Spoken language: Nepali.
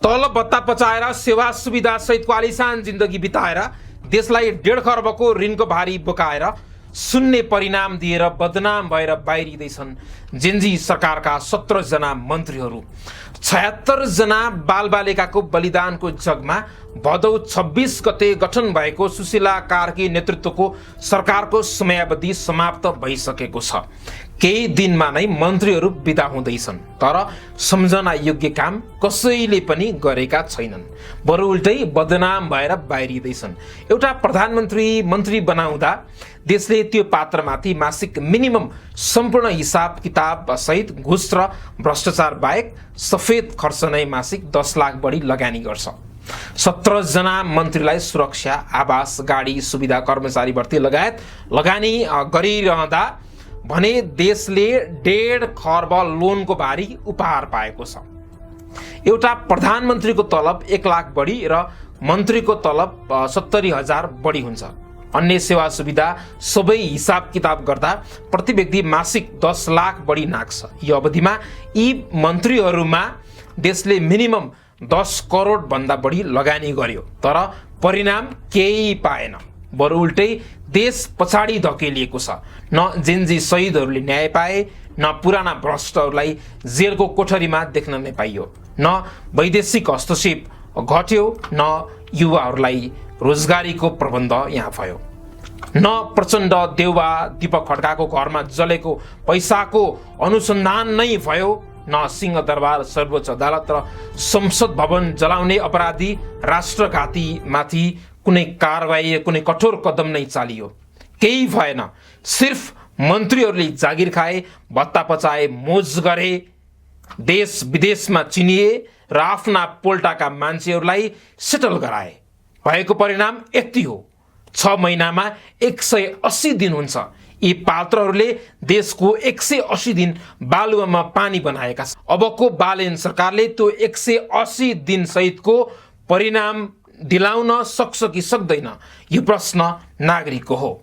तलब भत्ता पचाएर सेवा सुविधा सहितको आलिशान जिन्दगी बिताएर देशलाई 1.5 खर्बको ऋणको भारी बोकाएर शून्य परिणाम दिएर बदनाम भएर बाहिरिँदैछन् जेन्जी सरकारका 17 जना मन्त्रीहरू। 76 जना बालबालिकाको बलिदानको जगमा भदौ 26 गते गठन भएको सुशीला कार्की नेतृत्वको सरकारको समयावधि समाप्त भइसकेको छ। केही दिनमा नै मन्त्रीहरू बिदा हुँदैछन्, तर सम्झना योग्य काम कसैले पनि गरेका छैनन्, बरु उल्टै बदनाम भएर बाहिरिँदैछन्। एउटा प्रधानमन्त्री मन्त्री बनाउँदा देशले त्यो पात्रमाथि मासिक मिनिमम सम्पूर्ण हिसाब किताब सहित घुस र भ्रष्टाचार बाहेक सफेद खर्च नै मासिक 10 लाख बढी लगानी गर्छ। 17 जना मन्त्रीलाई सुरक्षा, आवास, गाडी सुविधा, कर्मचारी भर्ती लगायत लगानी गरिरहँदा भने देशले 1.5 खर्ब लोनको भारी उपहार पाएको छ। एउटा प्रधानमन्त्रीको तलब 1 लाख बढी र मन्त्रीको तलब 70,000 बढी हुन्छ। अन्य सेवा सुविधा सबै हिसाब किताब गर्दा प्रति व्यक्ति मासिक 10 लाख बढी नाग्छ। यो अवधिमा यी मन्त्रीहरूमा देशले मिनिमम 10 करोड भन्दा बढी लगानी गर्यो, तर परिणाम केही पाएन, बरु उल्टै देश पछाडि धकेलिएको छ। न जेन्जी शहीदहरूले न्याय पाए, न पुराना भ्रष्टहरूलाई जेलको कोठरीमा देख्न नै पाइयो, न वैदेशिक हस्तक्षेप घट्यो, न युवाहरूलाई रोजगारीको प्रबन्ध यहाँ भयो, न प्रचण्ड देउवा दीपक खड्काको घरमा जलेको पैसाको अनुसन्धान नै भयो, न सिंहदरबार, सर्वोच्च अदालत र संसद भवन जलाउने अपराधी राष्ट्रघाती माथि कुनै कारबाही, कुनै कठोर कदम नै चालियो। केही भएन। सिर्फ मन्त्रीहरूले जागिर खाए, भत्ता पचाए, मोज गरे, देश विदेशमा चिनिए र आफ्ना पोल्टाका मान्छेहरूलाई सेटल गराए। भएको परिणाम यति हो, 6 महिनामा 180 दिन हुन्छ। यी पात्रहरूले देशको 180 दिन बालुवामा पानी बनाएका छन्। अबको बालेन सरकारले त्यो 180 दिन सहितको परिणाम दिलाउन सक्छ कि सक्दैन, यो प्रश्न नागरिकको हो।